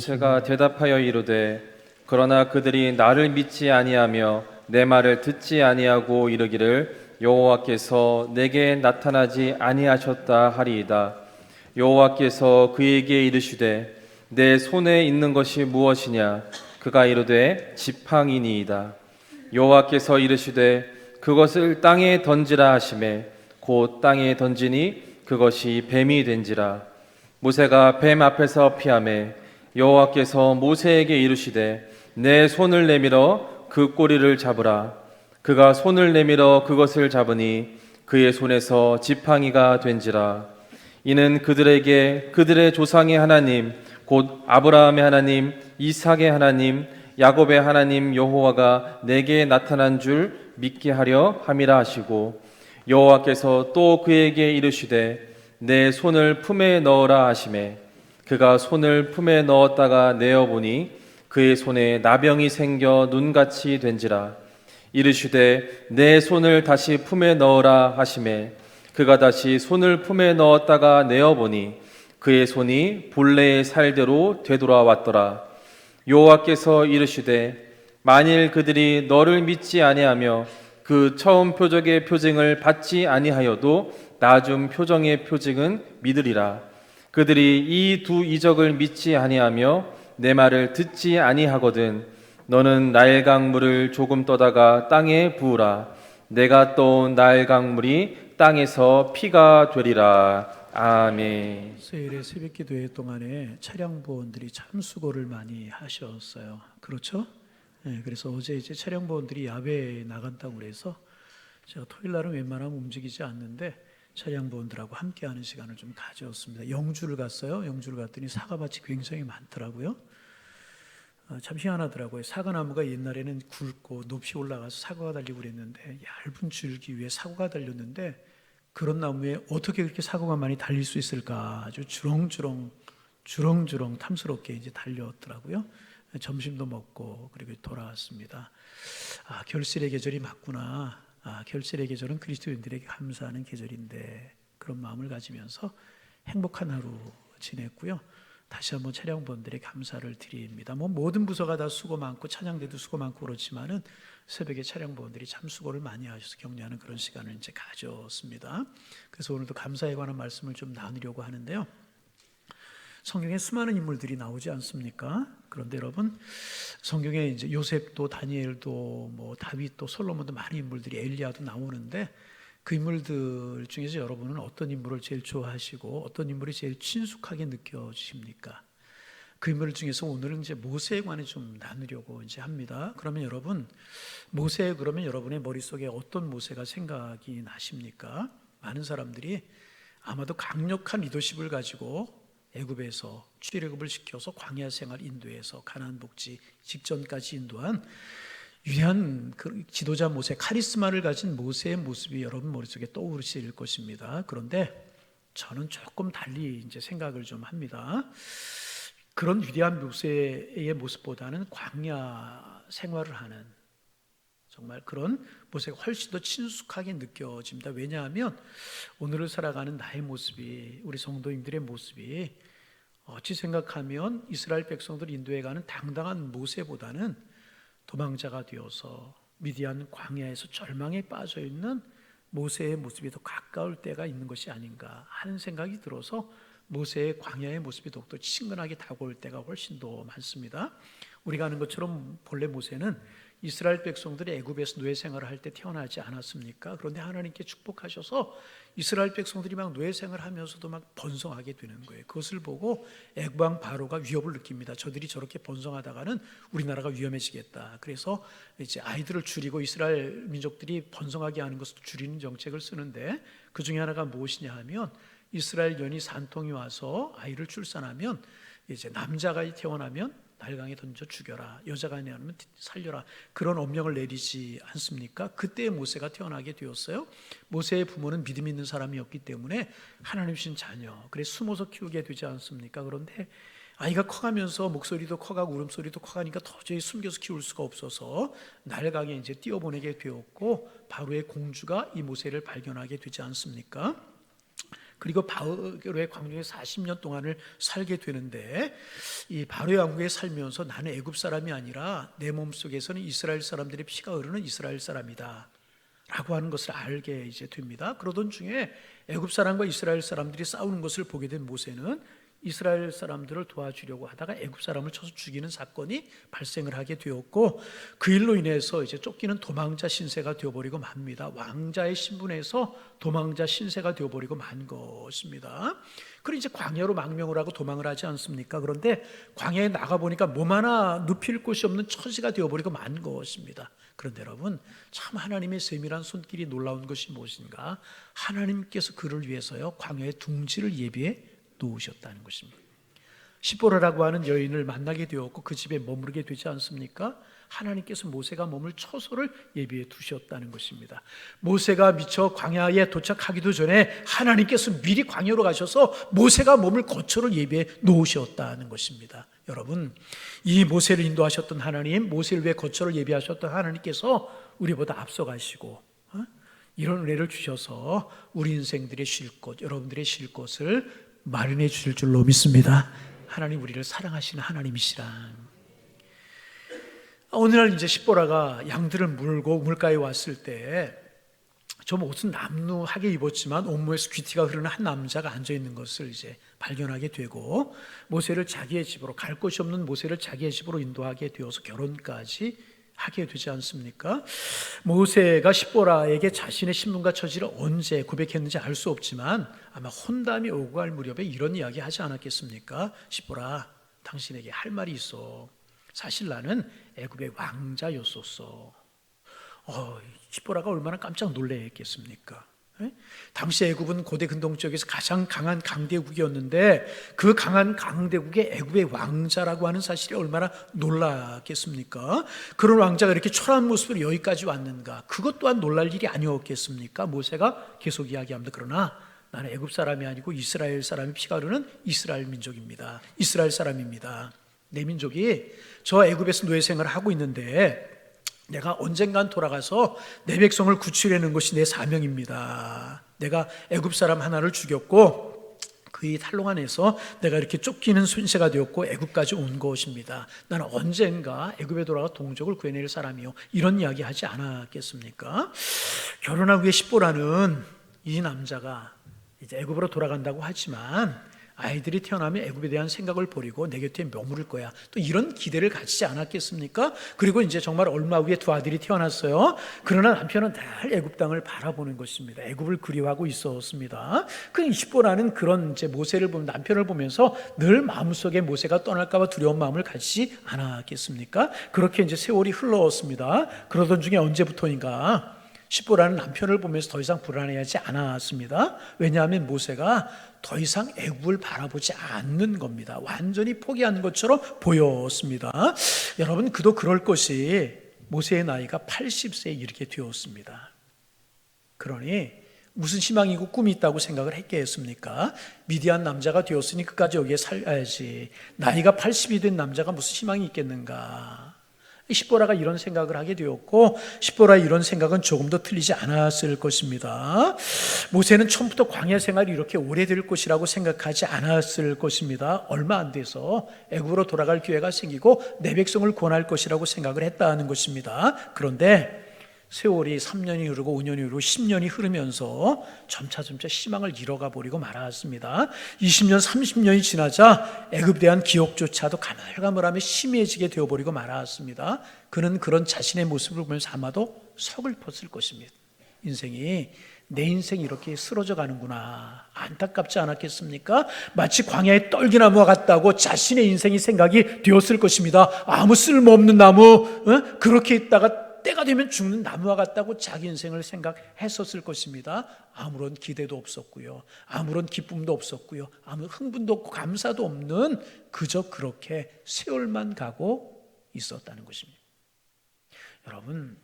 모세가 대답하여 이르되 그러나 그들이 나를 믿지 아니하며 내 말을 듣지 아니하고 이르기를 여호와께서 내게 나타나지 아니하셨다 하리이다. 여호와께서 그에게 이르시되 내 손에 있는 것이 무엇이냐? 그가 이르되 지팡이니이다. 여호와께서 이르시되 그것을 땅에 던지라 하시매 곧 땅에 던지니 그것이 뱀이 된지라. 모세가 뱀 앞에서 피하매 여호와께서 모세에게 이르시되 내 손을 내밀어 그 꼬리를 잡으라. 그가 손을 내밀어 그것을 잡으니 그의 손에서 지팡이가 된지라. 이는 그들에게 그들의 조상의 하나님 곧 아브라함의 하나님, 이삭의 하나님, 야곱의 하나님 여호와가 내게 나타난 줄 믿게 하려 함이라 하시고, 여호와께서 또 그에게 이르시되 내 손을 품에 넣으라 하시매 그가 손을 품에 넣었다가 내어보니 그의 손에 나병이 생겨 눈같이 된지라. 이르시되 내 손을 다시 품에 넣으라 하시매 그가 다시 손을 품에 넣었다가 내어보니 그의 손이 본래의 살대로 되돌아왔더라. 여호와께서 이르시되 만일 그들이 너를 믿지 아니하며 그 처음 표적의 표징을 받지 아니하여도 나중 표정의 표징은 믿으리라. 그들이 이 두 이적을 믿지 아니하며 내 말을 듣지 아니하거든 너는 나일 강물을 조금 떠다가 땅에 부으라. 내가 떠온 나일 강물이 땅에서 피가 되리라. 아멘. 수요일에 새벽기도회 동안에 차량 보원들이 참 수고를 많이 하셨어요. 그렇죠? 네, 그래서 어제 이제 차량 보원들이 야외에 나간다고 그래서 제가 토요일 날은 웬만하면 움직이지 않는데 차량 보원들하고 함께하는 시간을 좀 가졌습니다. 영주를 갔어요. 영주를 갔더니 사과밭이 굉장히 많더라고요. 참 희한하더라고요. 사과나무가 옛날에는 굵고 높이 올라가서 사과가 달리고 그랬는데 얇은 줄기 위에 사과가 달렸는데 그런 나무에 어떻게 그렇게 사과가 많이 달릴 수 있을까? 아주 주렁주렁 탐스럽게 이제 달렸더라고요. 점심도 먹고 그리고 돌아왔습니다. 아, 결실의 계절이 맞구나. 아, 결실의 계절은 그리스도인들에게 감사하는 계절인데 그런 마음을 가지면서 행복한 하루 지냈고요. 다시 한번 차량본들에게 감사를 드립니다. 모든 부서가 다 수고 많고 찬양대도 수고 많고 그렇지만은 새벽에 차량본들이 참 수고를 많이 하셔서 격려하는 그런 시간을 이제 가졌습니다. 그래서 오늘도 감사에 관한 말씀을 좀 나누려고 하는데요. 성경에 수많은 인물들이 나오지 않습니까? 그런데 여러분, 성경에 이제 요셉도 다니엘도 뭐 다윗도 솔로몬도 많은 인물들이 엘리야도 나오는데 그 인물들 중에서 여러분은 어떤 인물을 제일 좋아하시고 어떤 인물이 제일 친숙하게 느껴지십니까? 그 인물 중에서 오늘은 이제 모세에 관해 좀 나누려고 이제 합니다. 그러면 여러분, 모세 그러면 여러분의 머릿속에 어떤 모세가 생각이 나십니까? 많은 사람들이 아마도 강력한 리더십을 가지고 애굽에서 출애굽을 시켜서 광야 생활 인도해서 가나안 복지 직전까지 인도한 위대한 그 지도자 모세, 카리스마를 가진 모세의 모습이 여러분 머릿속에 떠오르실 것입니다. 그런데 저는 조금 달리 이제 생각을 좀 합니다. 그런 위대한 모세의 모습보다는 광야 생활을 하는 정말 그런 모세가 훨씬 더 친숙하게 느껴집니다. 왜냐하면 오늘을 살아가는 나의 모습이, 우리 성도님들의 모습이 어찌 생각하면 이스라엘 백성들 인도해 가는 당당한 모세보다는 도망자가 되어서 미디안 광야에서 절망에 빠져 있는 모세의 모습이 더 가까울 때가 있는 것이 아닌가 하는 생각이 들어서 모세의 광야의 모습이 더욱더 친근하게 다가올 때가 훨씬 더 많습니다. 우리가 아는 것처럼 본래 모세는 이스라엘 백성들이 애굽에서 노예 생활을 할 때 태어나지 않았습니까? 그런데 하나님께 축복하셔서 이스라엘 백성들이 막 노예 생활을 하면서도 막 번성하게 되는 거예요. 그것을 보고 애굽 왕 바로가 위협을 느낍니다. 저들이 저렇게 번성하다가는 우리나라가 위험해지겠다. 그래서 이제 아이들을 줄이고 이스라엘 민족들이 번성하게 하는 것을 줄이는 정책을 쓰는데 그 중에 하나가 무엇이냐 하면 이스라엘 연이 산통이 와서 아이를 출산하면 이제 남자가 태어나면 달강에 던져 죽여라, 여자가 태어나면 살려라, 그런 엄령을 내리지 않습니까? 그때 모세가 태어나게 되었어요. 모세의 부모는 믿음 있는 사람이었기 때문에 하나님 신 자녀, 그래서 숨어서 키우게 되지 않습니까? 그런데 아이가 커가면서 목소리도 커가고 울음소리도 커가니까 도저히 숨겨서 키울 수가 없어서 날강에 이제 띄워보내게 되었고 바로의 공주가 이 모세를 발견하게 되지 않습니까? 그리고 바로의 광야에 40년 동안을 살게 되는데, 이 바로의 왕국에 살면서 나는 애굽 사람이 아니라 내 몸속에서는 이스라엘 사람들의 피가 흐르는 이스라엘 사람이다 라고 하는 것을 알게 이제 됩니다. 그러던 중에 애굽 사람과 이스라엘 사람들이 싸우는 것을 보게 된 모세는 이스라엘 사람들을 도와주려고 하다가 애굽 사람을 쳐서 죽이는 사건이 발생을 하게 되었고, 그 일로 인해서 이제 쫓기는 도망자 신세가 되어버리고 맙니다. 왕자의 신분에서 도망자 신세가 되어버리고 만 것입니다. 그리고 이제 광야로 망명을 하고 도망을 하지 않습니까? 그런데 광야에 나가보니까 몸 하나 눕힐 곳이 없는 처지가 되어버리고 만 것입니다. 그런데 여러분, 참 하나님의 세밀한 손길이 놀라운 것이 무엇인가? 하나님께서 그를 위해서요 광야의 둥지를 예비해 놓으셨다는 것입니다. 시보라라고 하는 여인을 만나게 되었고 그 집에 머무르게 되지 않습니까? 하나님께서 모세가 머물 처소를 예비해 두셨다는 것입니다. 모세가 미처 광야에 도착하기도 전에 하나님께서 미리 광야로 가셔서 모세가 머물 거처를 예비해 놓으셨다는 것입니다. 여러분, 이 모세를 인도하셨던 하나님, 모세를 위해 거처를 예비하셨던 하나님께서 우리보다 앞서가시고 이런 은혜를 주셔서 우리 인생들의 쉴 곳, 여러분들의 쉴 곳을 마련해 주실 줄로 믿습니다. 하나님 우리를 사랑하시는 하나님이시라. 오늘날 이제 십보라가 양들을 물고 우물가에 왔을 때 좀 옷은 남루하게 입었지만 온몸에서 귀티가 흐르는 한 남자가 앉아 있는 것을 이제 발견하게 되고, 모세를 자기의 집으로, 갈 곳이 없는 모세를 자기의 집으로 인도하게 되어서 결혼까지 하게 되지 않습니까? 모세가 십보라에게 자신의 신분과 처지를 언제 고백했는지 알 수 없지만 아마 혼담이 오고 갈 무렵에 이런 이야기 하지 않았겠습니까? 십보라, 당신에게 할 말이 있어. 사실 나는 애굽의 왕자였었어. 십보라가 얼마나 깜짝 놀랐겠습니까? 당시 애굽은 고대 근동지역에서 가장 강한 강대국이었는데 그 강한 강대국의 애굽의 왕자라고 하는 사실이 얼마나 놀랐겠습니까? 그런 왕자가 이렇게 초라한 모습으로 여기까지 왔는가? 그것 또한 놀랄 일이 아니었겠습니까? 모세가 계속 이야기합니다. 그러나 나는 애굽 사람이 아니고 이스라엘 사람이 피가 흐르는 이스라엘 민족입니다. 이스라엘 사람입니다. 내 민족이 저 애굽에서 노예 생활을 하고 있는데 내가 언젠간 돌아가서 내 백성을 구출해내는 것이 내 사명입니다. 내가 애굽 사람 하나를 죽였고 그의 탈롱 안에서 내가 이렇게 쫓기는 손세가 되었고 애굽까지 온 것입니다. 나는 언젠가 애굽에 돌아가 동족을 구해낼 사람이요, 이런 이야기 하지 않았겠습니까? 결혼한 후에 십보라는 이 남자가 이제 애굽으로 돌아간다고 하지만 아이들이 태어나면 애굽에 대한 생각을 버리고 내 곁에 머무를 거야, 또 이런 기대를 가지지 않았겠습니까? 그리고 이제 정말 얼마 후에 두 아들이 태어났어요. 그러나 남편은 늘 애굽 땅을 바라보는 것입니다. 애굽을 그리워하고 있었습니다. 그 십보라는 그런 이제 모세를 보면, 남편을 보면서 늘 마음속에 모세가 떠날까봐 두려운 마음을 가지지 않았겠습니까? 그렇게 이제 세월이 흘러왔습니다. 그러던 중에 언제부터인가 십보라는 남편을 보면서 더 이상 불안해하지 않았습니다. 왜냐하면 모세가 더 이상 애굽을 바라보지 않는 겁니다. 완전히 포기한 것처럼 보였습니다. 여러분, 그도 그럴 것이 모세의 나이가 80세에 이르게 되었습니다. 그러니 무슨 희망이고 꿈이 있다고 생각을 했겠습니까? 미디안 남자가 되었으니 끝까지 여기에 살아야지. 나이가 80이 된 남자가 무슨 희망이 있겠는가? 십보라가 이런 생각을 하게 되었고, 십보라의 이런 생각은 조금 더 틀리지 않았을 것입니다. 모세는 처음부터 광야 생활이 이렇게 오래될 것이라고 생각하지 않았을 것입니다. 얼마 안 돼서 애굽으로 돌아갈 기회가 생기고 내 백성을 구원할 것이라고 생각을 했다는 것입니다. 그런데 세월이 3년이 흐르고 5년이 흐르고 10년이 흐르면서 점차 희망을 잃어가 버리고 말았습니다. 20년, 30년이 지나자 애굽에 대한 기억조차도 가물가물하며 심해지게 되어버리고 말았습니다. 그는 그런 자신의 모습을 보면서 아마도 서글펐을 것입니다. 내 인생이 이렇게 쓰러져 가는구나, 안타깝지 않았겠습니까? 마치 광야의 떨기나무와 같다고 자신의 인생이 생각이 되었을 것입니다. 아무 쓸모없는 나무, 그렇게 있다가 때가 되면 죽는 나무와 같다고 자기 인생을 생각했었을 것입니다. 아무런 기대도 없었고요, 아무런 기쁨도 없었고요, 아무 흥분도 없고 감사도 없는, 그저 그렇게 세월만 가고 있었다는 것입니다. 여러분,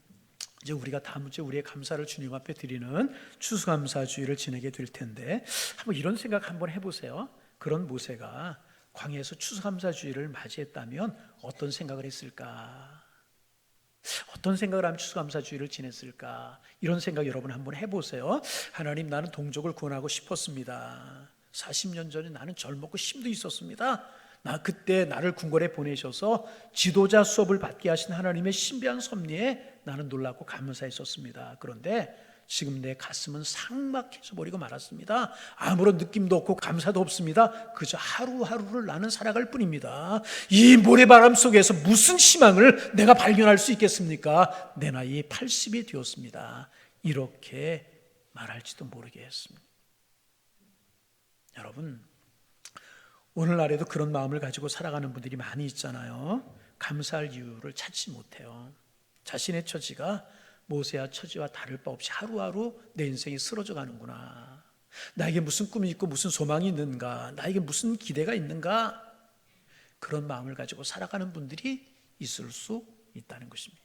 이제 우리가 다음 주에 우리의 감사를 주님 앞에 드리는 추수감사주의를 지내게 될 텐데, 한번 이런 생각 한번 해보세요. 그런 모세가 광야에서 추수감사주의를 맞이했다면 어떤 생각을 했을까? 어떤 생각을 하면 추수감사주의를 지냈을까? 이런 생각 여러분 한번 해보세요. 하나님, 나는 동족을 구원하고 싶었습니다. 40년 전에 나는 젊었고 힘도 있었습니다. 그때 나를 궁궐에 보내셔서 지도자 수업을 받게 하신 하나님의 신비한 섭리에 나는 놀랍고 감사했었습니다. 그런데 지금 내 가슴은 삭막해져 버리고 말았습니다. 아무런 느낌도 없고 감사도 없습니다. 그저 하루하루를 나는 살아갈 뿐입니다. 이 모래바람 속에서 무슨 희망을 내가 발견할 수 있겠습니까? 내 나이 80이 되었습니다. 이렇게 말할지도 모르겠습니다. 여러분, 오늘날에도 그런 마음을 가지고 살아가는 분들이 많이 있잖아요. 감사할 이유를 찾지 못해요. 자신의 처지가 모세와 처지와 다를 바 없이 하루하루 내 인생이 쓰러져 가는구나. 나에게 무슨 꿈이 있고 무슨 소망이 있는가? 나에게 무슨 기대가 있는가? 그런 마음을 가지고 살아가는 분들이 있을 수 있다는 것입니다.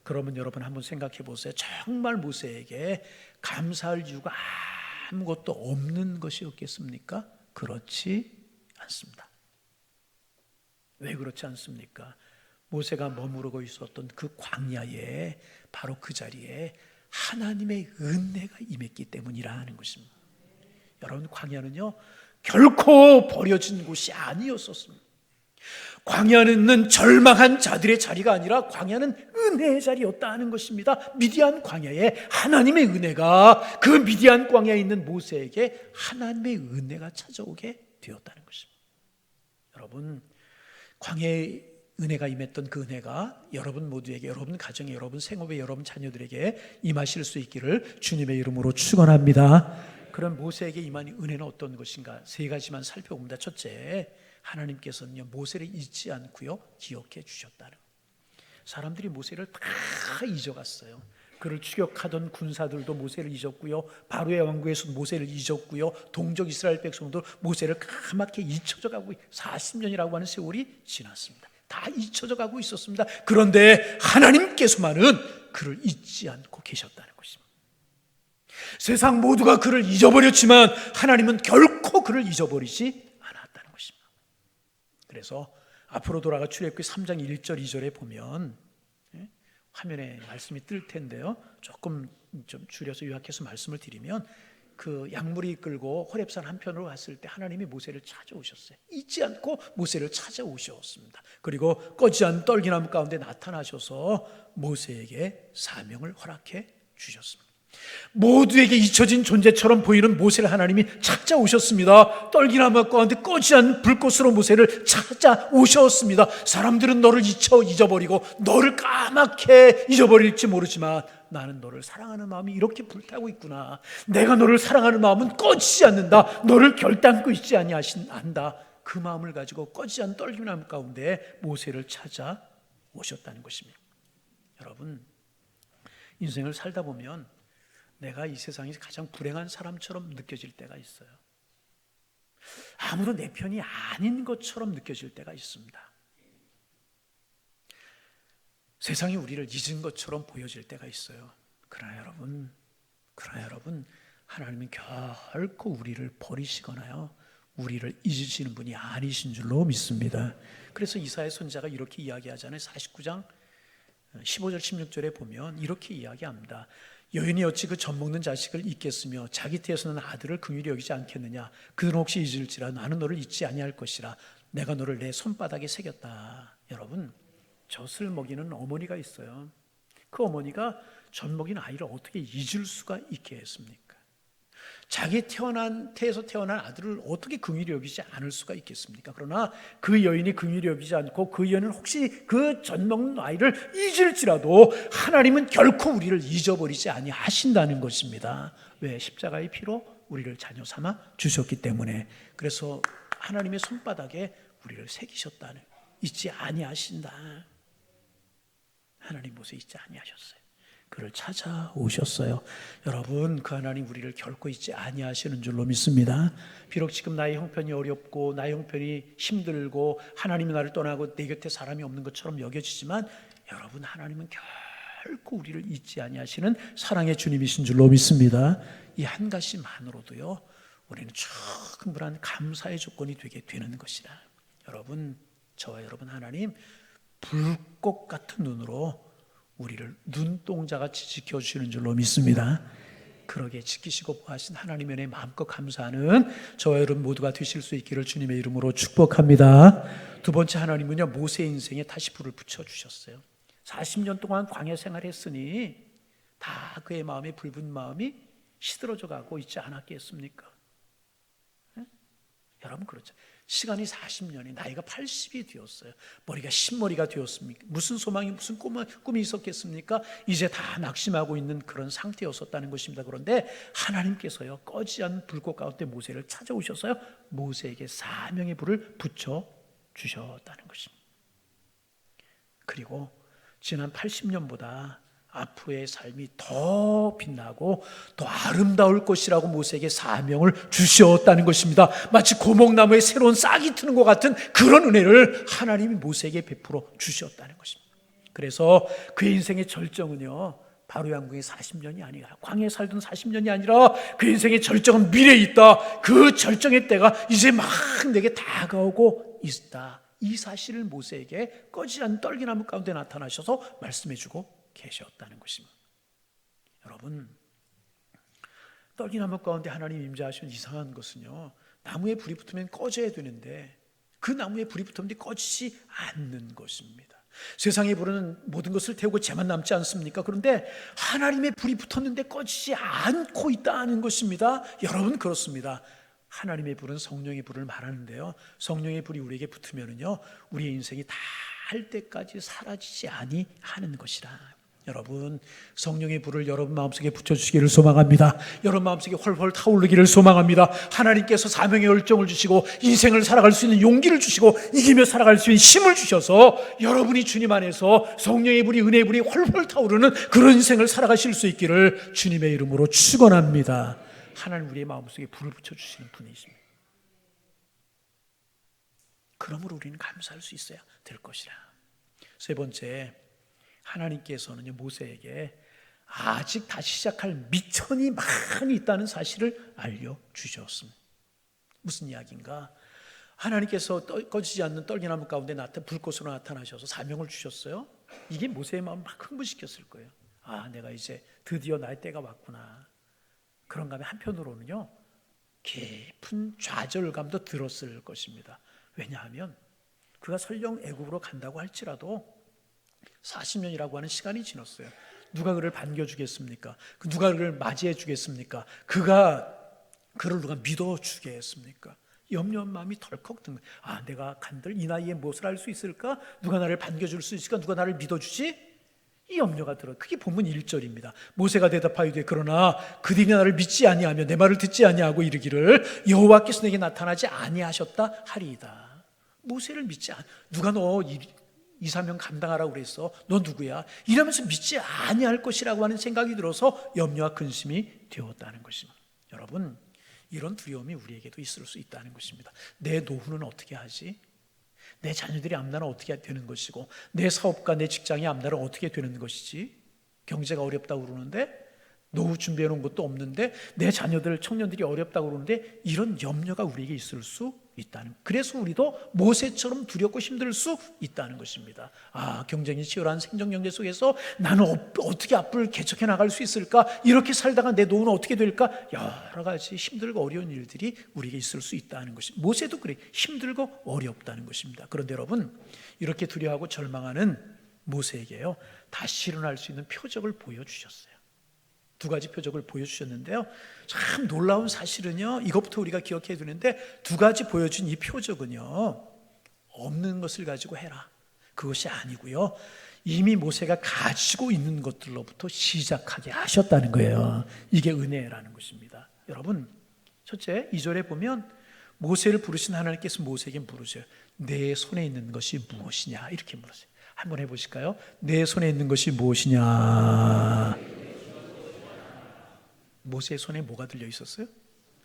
그러면 여러분 한번 생각해 보세요. 정말 모세에게 감사할 이유가 아무것도 없는 것이었겠습니까? 그렇지 않습니다. 왜 그렇지 않습니까? 모세가 머무르고 있었던 그 광야에, 바로 그 자리에 하나님의 은혜가 임했기 때문이라는 것입니다. 여러분, 광야는요 결코 버려진 곳이 아니었었습니다. 광야는 절망한 자들의 자리가 아니라 광야는 은혜의 자리였다는 것입니다. 미디안 광야에 하나님의 은혜가, 그 미디안 광야에 있는 모세에게 하나님의 은혜가 찾아오게 되었다는 것입니다. 여러분, 광야에 은혜가 임했던 그 은혜가 여러분 모두에게, 여러분 가정에, 여러분 생업에, 여러분 자녀들에게 임하실 수 있기를 주님의 이름으로 축원합니다. 그럼 모세에게 임한 은혜는 어떤 것인가? 세 가지만 살펴봅니다. 첫째, 하나님께서는요 모세를 잊지 않고요 기억해 주셨다는 거예요. 사람들이 모세를 다 잊어갔어요. 그를 추격하던 군사들도 모세를 잊었고요, 바로의 왕국에서 모세를 잊었고요, 동족 이스라엘 백성도 모세를 까맣게 잊혀져 가고, 40년이라고 하는 세월이 지났습니다. 다 잊혀져 가고 있었습니다. 그런데 하나님께서만은 그를 잊지 않고 계셨다는 것입니다. 세상 모두가 그를 잊어버렸지만 하나님은 결코 그를 잊어버리지 않았다는 것입니다. 그래서 앞으로 돌아가 출애굽기 3장 1절 2절에 보면, 화면에 말씀이 뜰 텐데요, 조금 좀 줄여서 요약해서 말씀을 드리면, 그 양무리 끌고 호렙산 한편으로 갔을 때 하나님이 모세를 찾아오셨어요. 잊지 않고 모세를 찾아오셨습니다. 그리고 꺼지 않은 떨기나무 가운데 나타나셔서 모세에게 사명을 허락해 주셨습니다. 모두에게 잊혀진 존재처럼 보이는 모세를 하나님이 찾아오셨습니다. 떨기나무 가운데 꺼지 않은 불꽃으로 모세를 찾아오셨습니다. 사람들은 너를 잊어버리고 너를 까맣게 잊어버릴지 모르지만 나는 너를 사랑하는 마음이 이렇게 불타고 있구나. 내가 너를 사랑하는 마음은 꺼지지 않는다. 너를 결단코 잊지 아니한다. 그 마음을 가지고 꺼지지 않은 떨기나무 가운데 모세를 찾아오셨다는 것입니다. 여러분, 인생을 살다 보면 내가 이 세상에서 가장 불행한 사람처럼 느껴질 때가 있어요. 아무도 내 편이 아닌 것처럼 느껴질 때가 있습니다. 세상이 우리를 잊은 것처럼 보여질 때가 있어요. 그러나 여러분, 하나님은 결코 우리를 버리시거나요 우리를 잊으시는 분이 아니신 줄로 믿습니다. 그래서 이사야 선지자가 이렇게 이야기하잖아요. 49장 15절 16절에 보면 이렇게 이야기합니다. 여인이 어찌 그 젖먹는 자식을 잊겠으며 자기 태에서 난 아들을 긍휼히 여기지 않겠느냐. 그들은 혹시 잊을지라 나는 너를 잊지 아니할 것이라. 내가 너를 내 손바닥에 새겼다. 여러분, 젖을 먹이는 어머니가 있어요. 그 어머니가 젖 먹인 아이를 어떻게 잊을 수가 있겠습니까? 자기 태에서 태어난 아들을 어떻게 긍휼히 여기지 않을 수가 있겠습니까? 그러나 그 여인이 긍휼히 여기지 않고 그 여인은 혹시 그 젖 먹는 아이를 잊을지라도 하나님은 결코 우리를 잊어버리지 아니하신다는 것입니다. 왜? 십자가의 피로 우리를 자녀 삼아 주셨기 때문에. 그래서 하나님의 손바닥에 우리를 새기셨다는, 잊지 아니하신다. 하나님 모세 잊지 아니하셨어요. 그를 찾아오셨어요. 여러분, 그 하나님 우리를 결코 잊지 아니하시는 줄로 믿습니다. 비록 지금 나의 형편이 어렵고 나의 형편이 힘들고 하나님이 나를 떠나고 내 곁에 사람이 없는 것처럼 여겨지지만, 여러분, 하나님은 결코 우리를 잊지 아니하시는 사랑의 주님이신 줄로 믿습니다. 이 한 가지만으로도요 우리는 충분한 감사의 조건이 되게 되는 것이다. 여러분, 저와 여러분, 하나님 불꽃 같은 눈으로 우리를 눈동자같이 지켜주시는 줄로 믿습니다. 그러게 지키시고 보호하신 하나님의 은혜에 마음껏 감사하는 저와 여러분 모두가 되실 수 있기를 주님의 이름으로 축복합니다. 두 번째, 하나님은요, 모세 인생에 다시 불을 붙여주셨어요. 40년 동안 광야 생활했으니 다 그의 마음에 불붙은 마음이 시들어져 가고 있지 않았겠습니까? 네? 여러분 그렇죠. 시간이 40년이, 나이가 80이 되었어요. 머리가 흰머리가 되었습니까? 무슨 소망이, 무슨 꿈이 있었겠습니까? 이제 다 낙심하고 있는 그런 상태였었다는 것입니다. 그런데 하나님께서요, 꺼지지 않는 불꽃 가운데 모세를 찾아오셔서요, 모세에게 사명의 불을 붙여주셨다는 것입니다. 그리고 지난 80년보다 앞으로의 삶이 더 빛나고 더 아름다울 것이라고 모세에게 사명을 주셨다는 것입니다. 마치 고목나무에 새로운 싹이 트는 것 같은 그런 은혜를 하나님이 모세에게 베풀어 주셨다는 것입니다. 그래서 그의 인생의 절정은요, 바로 양궁의 40년이 아니라, 광야에 살던 40년이 아니라 그 인생의 절정은 미래에 있다. 그 절정의 때가 이제 막 내게 다가오고 있다. 이 사실을 모세에게 꺼지지 않는 떨기나무 가운데 나타나셔서 말씀해주고 계셨다는 것입니다. 여러분, 떨기나무 가운데 하나님 임재하시는 이상한 것은요, 나무에 불이 붙으면 꺼져야 되는데 그 나무에 불이 붙었는데 꺼지지 않는 것입니다. 세상에 부르는 모든 것을 태우고 재만 남지 않습니까? 그런데 하나님의 불이 붙었는데 꺼지지 않고 있다는 것입니다. 여러분 그렇습니다. 하나님의 불은 성령의 불을 말하는데요, 성령의 불이 우리에게 붙으면은요, 우리의 인생이 다 할 때까지 사라지지 아니하는 것이라. 여러분, 성령의 불을 여러분 마음속에 붙여주시기를 소망합니다. 여러분 마음속에 헐헐 타오르기를 소망합니다. 하나님께서 사명의 열정을 주시고 인생을 살아갈 수 있는 용기를 주시고 이기며 살아갈 수 있는 힘을 주셔서 여러분이 주님 안에서 성령의 불이, 은혜의 불이 헐헐 타오르는 그런 인생을 살아가실 수 있기를 주님의 이름으로 축원합니다. 하나님 우리의 마음속에 불을 붙여주시는 분이십니다. 그러므로 우리는 감사할 수 있어야 될 것이라. 세 번째, 하나님께서는요, 모세에게 아직 다시 시작할 미천이 많이 있다는 사실을 알려주셨습니다. 무슨 이야기인가? 하나님께서 꺼지지 않는 떨기나무 가운데 불꽃으로 나타나셔서 사명을 주셨어요. 이게 모세의 마음을 막 흥분시켰을 거예요. 아, 내가 이제 드디어 나의 때가 왔구나. 그런가 하면 한편으로는요, 깊은 좌절감도 들었을 것입니다. 왜냐하면 그가 설령 애굽으로 간다고 할지라도 40년이라고 하는 시간이 지났어요. 누가 그를 반겨주겠습니까? 누가 그를 맞이해 주겠습니까? 그를 누가 믿어주겠습니까? 염려한 마음이 덜컥 든 거예요. 아, 내가 간들 이 나이에 무엇을 할 수 있을까? 누가 나를 반겨줄 수 있을까? 누가 나를 믿어주지? 이 염려가 들어요. 그게 본문 1절입니다. 모세가 대답하여되 그러나 그들이 나를 믿지 아니하며 내 말을 듣지 아니하고 이르기를 여호와께서 내게 나타나지 아니하셨다 하리이다. 모세를 믿지 않아. 누가 너 이 사명 감당하라고 그랬어? 너 누구야? 이러면서 믿지 아니할 것이라고 하는 생각이 들어서 염려와 근심이 되었다는 것입니다. 여러분, 이런 두려움이 우리에게도 있을 수 있다는 것입니다. 내 노후는 어떻게 하지? 내 자녀들이 앞날은 어떻게 되는 것이고, 내 사업과 내 직장이 앞날은 어떻게 되는 것이지? 경제가 어렵다고 그러는데 노후 준비해 놓은 것도 없는데 내 자녀들, 청년들이 어렵다고 그러는데 이런 염려가 우리에게 있을 수 있다는, 그래서 우리도 모세처럼 두렵고 힘들 수 있다는 것입니다. 아, 경쟁이 치열한 생존 경제 속에서 나는 어떻게 앞을 개척해 나갈 수 있을까? 이렇게 살다가 내 노후는 어떻게 될까? 여러 가지 힘들고 어려운 일들이 우리에게 있을 수 있다는 것입니다. 모세도 그래, 힘들고 어렵다는 것입니다. 그런데 여러분, 이렇게 두려워하고 절망하는 모세에게요, 다시 일어날 수 있는 표적을 보여주셨어요. 두 가지 표적을 보여주셨는데요, 참 놀라운 사실은요, 이것부터 우리가 기억해야 되는데, 두 가지 보여준 이 표적은요, 없는 것을 가지고 해라, 그것이 아니고요, 이미 모세가 가지고 있는 것들로부터 시작하게 하셨다는 거예요. 이게 은혜라는 것입니다. 여러분, 첫째 2절에 보면 모세를 부르신 하나님께서 모세에게 물으세요. 내 손에 있는 것이 무엇이냐, 이렇게 물으세요. 한번 해보실까요? 내 손에 있는 것이 무엇이냐. 모세의 손에 뭐가 들려 있었어요?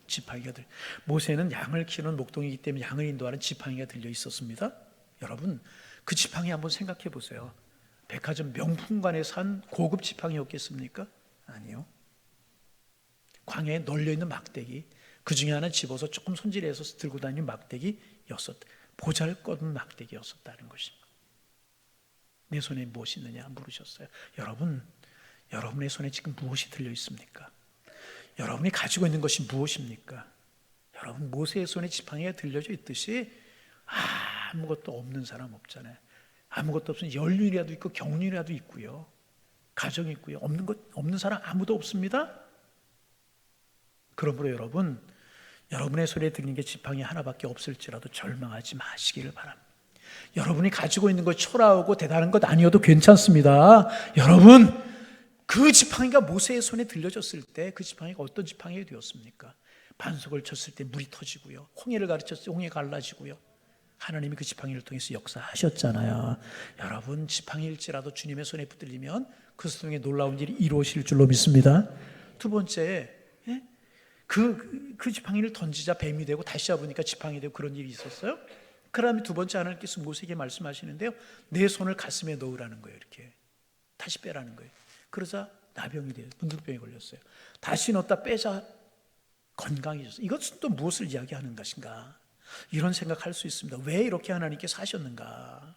지팡이가 들려. 모세는 양을 키우는 목동이기 때문에 양을 인도하는 지팡이가 들려 있었습니다. 여러분, 그 지팡이 한번 생각해 보세요. 백화점 명품관에 산 고급 지팡이였겠습니까? 아니요. 광야에 널려있는 막대기, 그 중에 하나 집어서 조금 손질해서 들고 다니는 막대기였었다. 보잘것없는 막대기였었다는 것입니다. 내 손에 무엇이 있느냐 물으셨어요. 여러분, 여러분의 손에 지금 무엇이 들려 있습니까? 여러분이 가지고 있는 것이 무엇입니까? 여러분, 모세의 손에 지팡이가 들려져 있듯이 아무것도 없는 사람 없잖아요. 아무것도 없으면 연륜이라도 있고 경륜이라도 있고요, 가정이 있고요. 없는 사람 아무도 없습니다. 그러므로 여러분, 여러분의 손에 들리는 게 지팡이 하나밖에 없을지라도 절망하지 마시기를 바랍니다. 여러분이 가지고 있는 것 초라하고 대단한 것 아니어도 괜찮습니다. 여러분, 그 지팡이가 모세의 손에 들려졌을 때 그 지팡이가 어떤 지팡이가 되었습니까? 반석을 쳤을 때 물이 터지고요, 홍해를 가르쳤을 때 홍해 갈라지고요. 하나님이 그 지팡이를 통해서 역사하셨잖아요. 여러분, 지팡이일지라도 주님의 손에 붙들리면 그 수동에 놀라운 일이 이루어질 줄로 믿습니다. 두 번째, 그 지팡이를 던지자 뱀이 되고 다시 잡으니까 지팡이 되고 그런 일이 있었어요. 그 다음에 두 번째, 하나님께서 모세에게 말씀하시는데요, 내 손을 가슴에 넣으라는 거예요. 이렇게 다시 빼라는 거예요. 그러자 나병이 돼요. 문둥병이 걸렸어요. 다시 넣었다 빼자 건강해졌어요. 이것은 또 무엇을 이야기하는 것인가, 이런 생각할 수 있습니다. 왜 이렇게 하나님께서 하셨는가?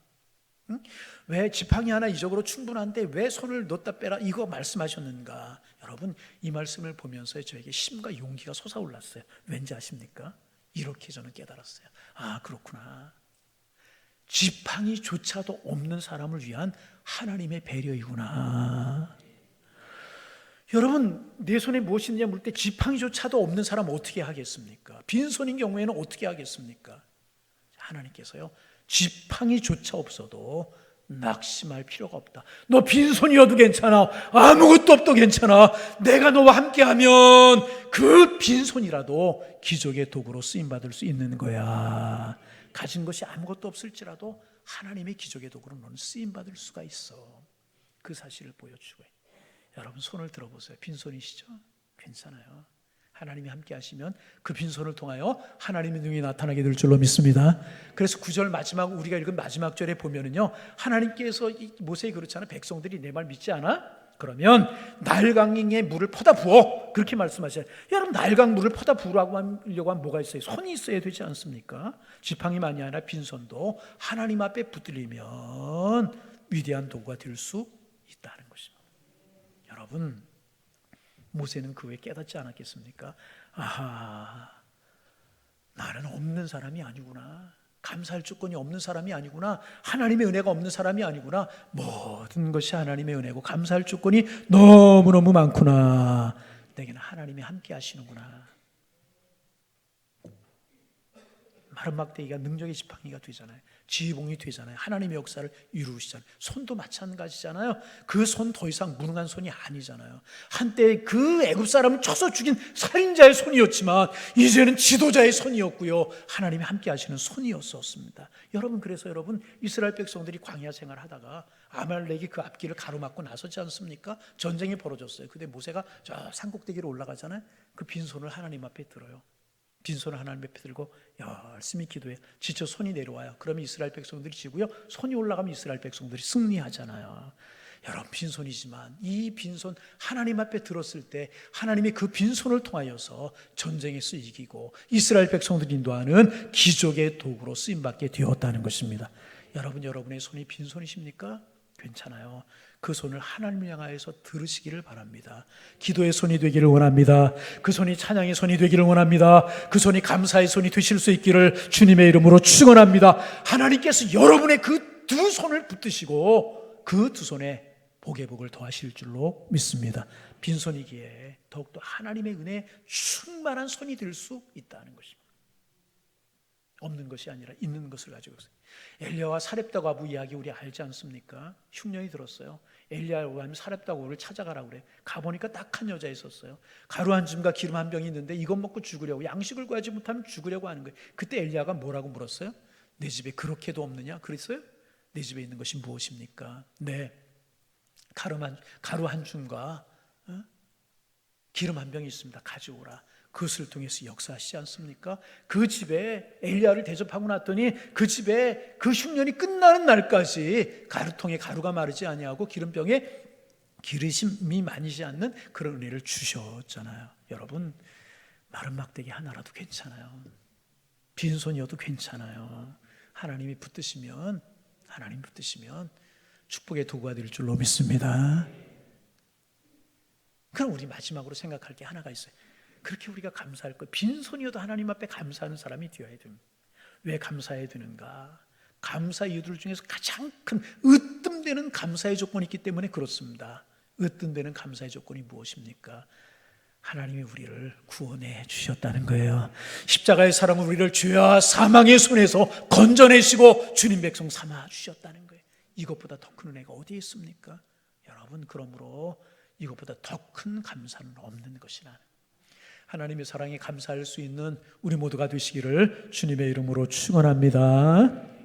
왜 지팡이 하나 이적으로 충분한데 왜 손을 넣었다 빼라 이거 말씀하셨는가? 여러분, 이 말씀을 보면서 저에게 힘과 용기가 솟아올랐어요. 왠지 아십니까? 이렇게 저는 깨달았어요. 그렇구나. 지팡이조차도 없는 사람을 위한 하나님의 배려이구나. 여러분, 내 손에 무엇이 있느냐 물 때 지팡이조차도 없는 사람 어떻게 하겠습니까? 빈손인 경우에는 어떻게 하겠습니까? 하나님께서요, 지팡이조차 없어도 낙심할 필요가 없다. 너 빈손이어도 괜찮아. 아무것도 없도 괜찮아. 내가 너와 함께하면 그 빈손이라도 기적의 도구로 쓰임받을 수 있는 거야. 가진 것이 아무것도 없을지라도 하나님의 기적의 도구로 너는 쓰임받을 수가 있어. 그 사실을 보여주고, 여러분 손을 들어보세요. 빈손이시죠? 괜찮아요. 하나님이 함께 하시면 그 빈손을 통하여 하나님의 능력이 나타나게 될 줄로 믿습니다. 그래서 9절 마지막, 우리가 읽은 마지막 절에 보면은요, 하나님께서 모세에 그렇잖아요. 백성들이 내 말 믿지 않아? 그러면 나일강에 물을 퍼다 부어, 그렇게 말씀하셔요. 여러분, 나일강 물을 퍼다 부으라고 하려고 하면 뭐가 있어요? 손이 있어야 되지 않습니까? 지팡이만이 아니라 빈손도 하나님 앞에 붙들리면 위대한 도구가 될 수 있다는 것입니다. 여러분, 모세는 그 후에 깨닫지 않았겠습니까? 나는 없는 사람이 아니구나. 감사할 조건이 없는 사람이 아니구나. 하나님의 은혜가 없는 사람이 아니구나. 모든 것이 하나님의 은혜고 감사할 조건이 너무너무 많구나. 내게는 하나님이 함께 하시는구나. 마른 막대기가 능력의 지팡이가 되잖아요. 지휘봉이 되잖아요. 하나님의 역사를 이루시잖아요. 손도 마찬가지잖아요. 그 손 더 이상 무능한 손이 아니잖아요. 한때 그 애굽 사람을 쳐서 죽인 살인자의 손이었지만 이제는 지도자의 손이었고요, 하나님이 함께 하시는 손이었었습니다. 여러분, 그래서 여러분, 이스라엘 백성들이 광야 생활하다가 아말렉이 그 앞길을 가로막고 나서지 않습니까? 전쟁이 벌어졌어요. 근데 모세가 저 산꼭대기로 올라가잖아요. 그 빈손을 하나님 앞에 들어요. 빈손을 하나님 앞에 들고 열심히 기도해. 지쳐 손이 내려와요. 그러면 이스라엘 백성들이 지고요, 손이 올라가면 이스라엘 백성들이 승리하잖아요. 여러분, 빈손이지만 이 빈손 하나님 앞에 들었을 때 하나님이 그 빈손을 통하여서 전쟁에서 이기고 이스라엘 백성들이 인도하는 기적의 도구로 쓰임받게 되었다는 것입니다. 여러분, 여러분의 손이 빈손이십니까? 괜찮아요. 그 손을 하나님을 향하여서 들으시기를 바랍니다. 기도의 손이 되기를 원합니다. 그 손이 찬양의 손이 되기를 원합니다. 그 손이 감사의 손이 되실 수 있기를 주님의 이름으로 축원합니다. 하나님께서 여러분의 그 두 손을 붙드시고 그 두 손에 복의 복을 더하실 줄로 믿습니다. 빈손이기에 더욱더 하나님의 은혜에 충만한 손이 될 수 있다는 것입니다. 없는 것이 아니라 있는 것을 가지고 있어요. 엘리야와 사렙다 과부 이야기 우리 알지 않습니까? 흉년이 들었어요. 엘리야라고 하면 사렙다 과부를 찾아가라고 그래. 가보니까 딱한 여자 있었어요. 가루 한 줌과 기름 한 병이 있는데 이것 먹고 죽으려고, 양식을 구하지 못하면 죽으려고 하는 거예요. 그때 엘리야가 뭐라고 물었어요? 내 집에 그렇게도 없느냐? 그랬어요? 내 집에 있는 것이 무엇입니까? 네, 가루 한 줌과 기름 한 병이 있습니다. 가져오라. 그것을 통해서 역사하시지 않습니까? 그 집에 엘리야를 대접하고 났더니 그 집에 그 흉년이 끝나는 날까지 가루통에 가루가 마르지 아니하고 기름병에 기름이 많이지 않는 그런 은혜를 주셨잖아요. 여러분, 마른 막대기 하나라도 괜찮아요. 빈손이어도 괜찮아요. 하나님 붙드시면 축복의 도구가 될 줄로 믿습니다. 그럼 우리 마지막으로 생각할 게 하나가 있어요. 그렇게 우리가 감사할 것, 빈손이어도 하나님 앞에 감사하는 사람이 되어야 됩니다. 왜 감사해야 되는가? 감사 이유들 중에서 가장 큰 으뜸되는 감사의 조건이 있기 때문에 그렇습니다. 으뜸되는 감사의 조건이 무엇입니까? 하나님이 우리를 구원해 주셨다는 거예요. 십자가의 사랑은 우리를 죄와 사망의 손에서 건져내시고 주님 백성 삼아 주셨다는 거예요. 이것보다 더 큰 은혜가 어디에 있습니까? 여러분, 그러므로 이것보다 더 큰 감사는 없는 것이라. 하나님의 사랑에 감사할 수 있는 우리 모두가 되시기를 주님의 이름으로 축원합니다.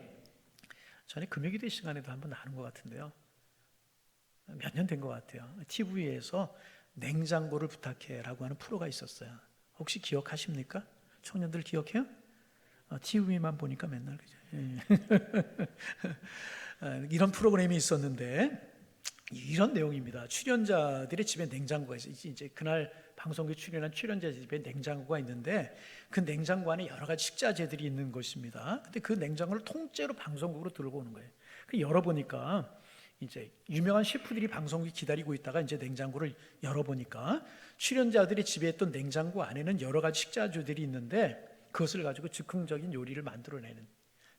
전에 금요기도 시간에도 한번 나눈 것 같은데요. 몇 년 된 것 같아요. TV에서 냉장고를 부탁해라고 하는 프로가 있었어요. 혹시 기억하십니까? 청년들 기억해요? TV만 보니까 맨날 그죠. 이런 프로그램이 있었는데 이런 내용입니다. 출연자들의 집에 냉장고가 있어요. 이제 그날 방송국에 출연한 출연자 집에 냉장고가 있는데 그 냉장고 안에 여러 가지 식자재들이 있는 것입니다. 근데 그 냉장고를 통째로 방송국으로 들고 오는 거예요. 그 열어보니까 이제 유명한 셰프들이 방송국에 기다리고 있다가 이제 냉장고를 열어보니까 출연자들이 집에 있던 냉장고 안에는 여러 가지 식자재들이 있는데 그것을 가지고 즉흥적인 요리를 만들어내는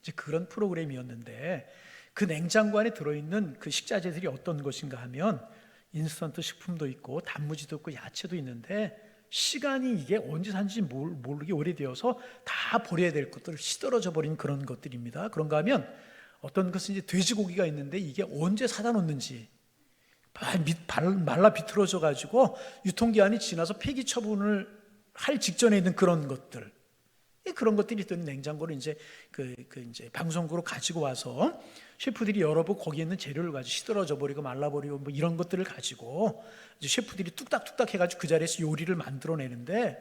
이제 그런 프로그램이었는데 그 냉장고 안에 들어있는 그 식자재들이 어떤 것인가 하면 인스턴트 식품도 있고 단무지도 있고 야채도 있는데 시간이 이게 언제 산지 모르게 오래되어서 다 버려야 될 것들을 시들어져 버린 그런 것들입니다. 그런가 하면 어떤 것은 이제 돼지고기가 있는데 이게 언제 사다 놓는지 말라 비틀어져 가지고 유통기한이 지나서 폐기 처분을 할 직전에 있는 그런 것들, 그런 것들이 있던 냉장고를 이제 이제 방송국으로 가지고 와서 셰프들이 열어보고 거기에 있는 재료를 가지고 시들어져 버리고 말라버리고 뭐 이런 것들을 가지고 이제 셰프들이 뚝딱뚝딱 해가지고 그 자리에서 요리를 만들어내는데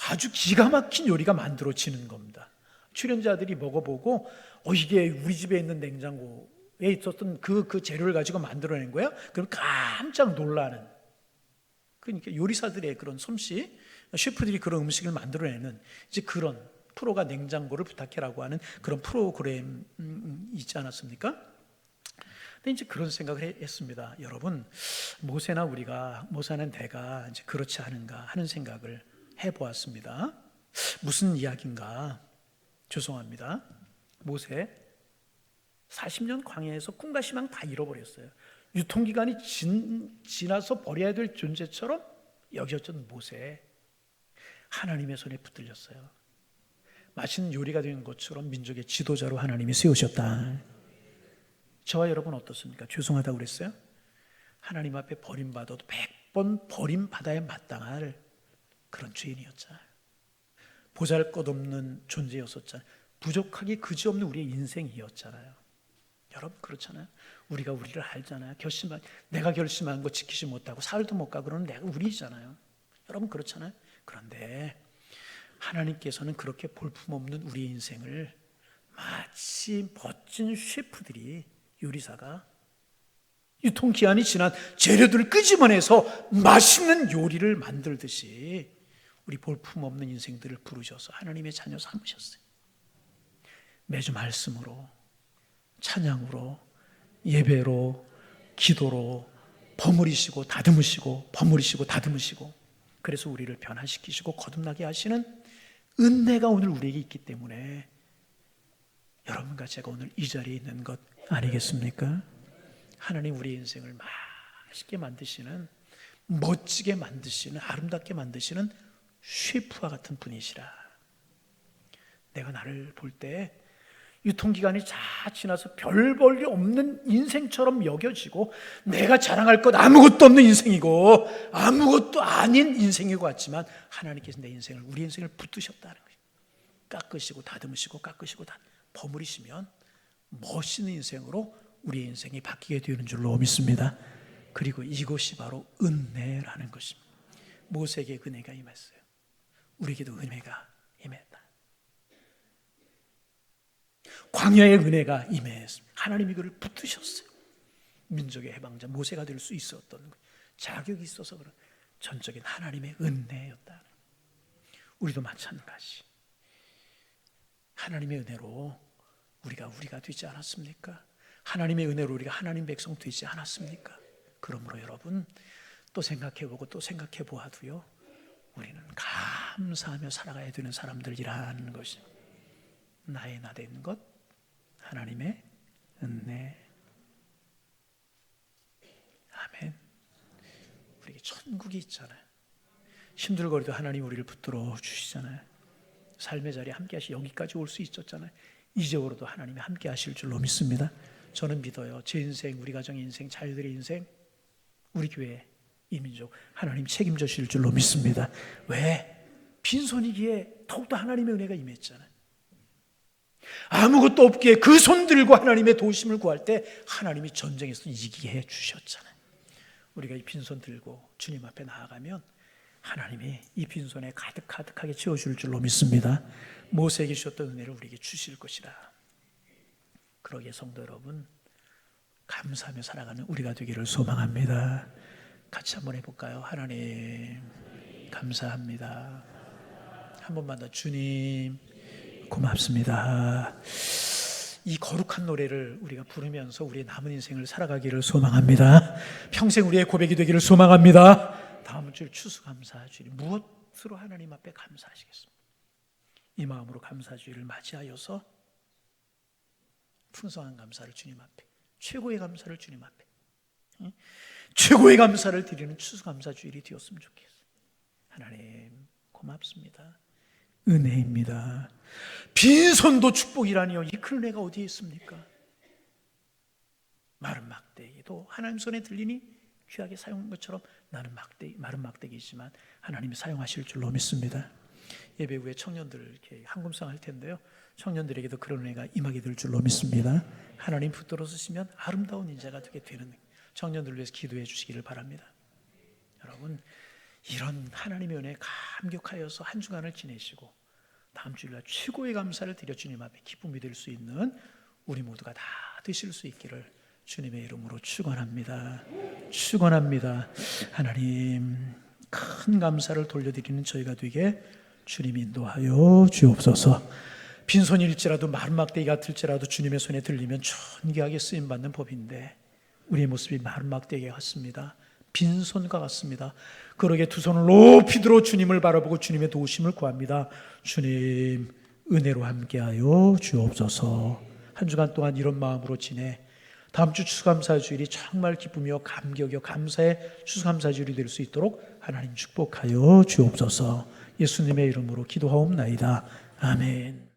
아주 기가 막힌 요리가 만들어지는 겁니다. 출연자들이 먹어보고 이게 우리 집에 있는 냉장고에 있었던 그 재료를 가지고 만들어낸 거야? 그럼 깜짝 놀라는, 그러니까 요리사들의 그런 솜씨, 셰프들이 그런 음식을 만들어내는 이제 그런 프로가 냉장고를 부탁해라고 하는 그런 프로그램 있지 않았습니까? 근데 이제 그런 생각을 했습니다. 여러분, 모세나 내가 이제 그렇지 않은가 하는 생각을 해보았습니다. 무슨 이야기인가? 죄송합니다. 모세 40년 광야에서 꿈과 희망 다 잃어버렸어요. 유통기간이 지나서 버려야 될 존재처럼 여겨졌던 모세, 하나님의 손에 붙들렸어요. 맛있는 요리가 된 것처럼 민족의 지도자로 하나님이 세우셨다. 저와 여러분 어떻습니까? 죄송하다고 그랬어요? 하나님 앞에 버림받아도 100번 버림받아야 마땅할 그런 죄인이었잖아요. 보잘것없는 존재였었잖아요. 부족하기 그지없는 우리의 인생이었잖아요. 여러분 그렇잖아요. 우리가 우리를 알잖아요. 내가 결심한 거 지키지 못하고 사흘도 못 가고 그러는 내가 우리잖아요. 여러분 그렇잖아요. 그런데 하나님께서는 그렇게 볼품없는 우리의 인생을 마치 멋진 셰프들이, 요리사가 유통기한이 지난 재료들을 끄집어내서 맛있는 요리를 만들듯이 우리 볼품없는 인생들을 부르셔서 하나님의 자녀 삼으셨어요. 매주 말씀으로, 찬양으로, 예배로, 기도로 버무리시고 다듬으시고 버무리시고 다듬으시고, 그래서 우리를 변화시키시고 거듭나게 하시는 은혜가 오늘 우리에게 있기 때문에 여러분과 제가 오늘 이 자리에 있는 것 아니겠습니까? 하나님 우리의 인생을 맛있게 만드시는, 멋지게 만드시는, 아름답게 만드시는 셰프와 같은 분이시라. 내가 나를 볼 때 유통기간이 다 지나서 별 볼 일 없는 인생처럼 여겨지고 내가 자랑할 것 아무것도 없는 인생이고 아무것도 아닌 인생인 것 같지만 하나님께서 내 인생을, 우리 인생을 붙드셨다는 거예요. 깎으시고 다듬으시고 깎으시고 버무리시면 멋있는 인생으로 우리의 인생이 바뀌게 되는 줄로 믿습니다. 그리고 이것이 바로 은혜라는 것입니다. 모세에게 은혜가 임했어요. 우리에게도 은혜가 임했다. 광야의 은혜가 임했습니다. 하나님이 그를 붙드셨어요. 민족의 해방자 모세가 될 수 있었던 거예요. 자격이 있어서 그런 전적인 하나님의 은혜였다. 우리도 마찬가지. 하나님의 은혜로 우리가 되지 않았습니까? 하나님의 은혜로 우리가 하나님 백성 되지 않았습니까? 그러므로 여러분 또 생각해보고 또 생각해보아도요, 우리는 감사하며 살아가야 되는 사람들이라는 것이, 나의 나 된 것 하나님의 은혜. 아멘. 우리에게 천국이 있잖아요. 힘들거리도 하나님 우리를 붙들어 주시잖아요. 삶의 자리에 함께 하시, 여기까지 올 수 있었잖아요. 이제로도 하나님이 함께 하실 줄로 믿습니다. 저는 믿어요. 제 인생, 우리 가정의 인생, 자녀들의 인생, 우리 교회, 이 민족 하나님 책임져 주실 줄로 믿습니다. 왜? 빈손이기에 더욱더 하나님의 은혜가 임했잖아요. 아무것도 없기에 그 손 들고 하나님의 도우심을 구할 때 하나님이 전쟁에서 이기게 해 주셨잖아요. 우리가 이 빈손 들고 주님 앞에 나아가면 하나님이 이 빈손에 가득하게 채워줄 줄로 믿습니다. 모세에게 주셨던 은혜를 우리에게 주실 것이라. 그러기에 성도 여러분, 감사하며 살아가는 우리가 되기를 소망합니다. 같이 한번 해볼까요? 하나님 감사합니다. 한 번만 더, 주님 고맙습니다. 이 거룩한 노래를 우리가 부르면서 우리의 남은 인생을 살아가기를 소망합니다. 평생 우리의 고백이 되기를 소망합니다. 다음 주 추수감사주일, 무엇으로 하나님 앞에 감사하시겠습니까? 이 마음으로 감사주일을 맞이하여서 풍성한 감사를 주님 앞에, 최고의 감사를 주님 앞에, 최고의 감사를 드리는 추수감사주일이 되었으면 좋겠어요. 하나님 고맙습니다. 은혜입니다. 빈손도 축복이라니요. 이 큰 은혜가 어디에 있습니까? 마른 막대기도 하나님 손에 들리니 귀하게 사용한 것처럼 나는 마른 막대기지만 하나님이 사용하실 줄로 믿습니다. 예배 후에 청년들 이렇게 한금상 할 텐데요, 청년들에게도 그런 은혜가 임하게 될 줄로 믿습니다. 하나님 붙들어 쓰시면 아름다운 인자가 되게 되는, 청년들을 위해서 기도해 주시기를 바랍니다. 여러분, 이런 하나님의 은혜에 감격하여서 한 주간을 지내시고 다음 주일날 최고의 감사를 드려 주님 앞에 기쁨이 될 수 있는 우리 모두가 다 되실 수 있기를 주님의 이름으로 축원합니다. 축원합니다. 하나님, 큰 감사를 돌려드리는 저희가 되게 주님 인도하여 주옵소서. 빈손일지라도 마른 막대기 같을지라도 주님의 손에 들리면 존귀하게 쓰임받는 법인데 우리의 모습이 마른 막대기 같습니다. 빈손과 같습니다. 그러게 두 손을 높이 들어 주님을 바라보고 주님의 도우심을 구합니다. 주님 은혜로 함께하여 주옵소서. 한 주간 동안 이런 마음으로 지내 다음 주 추수감사주일이 정말 기쁘며 감격이요 감사의 추수감사주일이 될 수 있도록 하나님 축복하여 주옵소서. 예수님의 이름으로 기도하옵나이다. 아멘.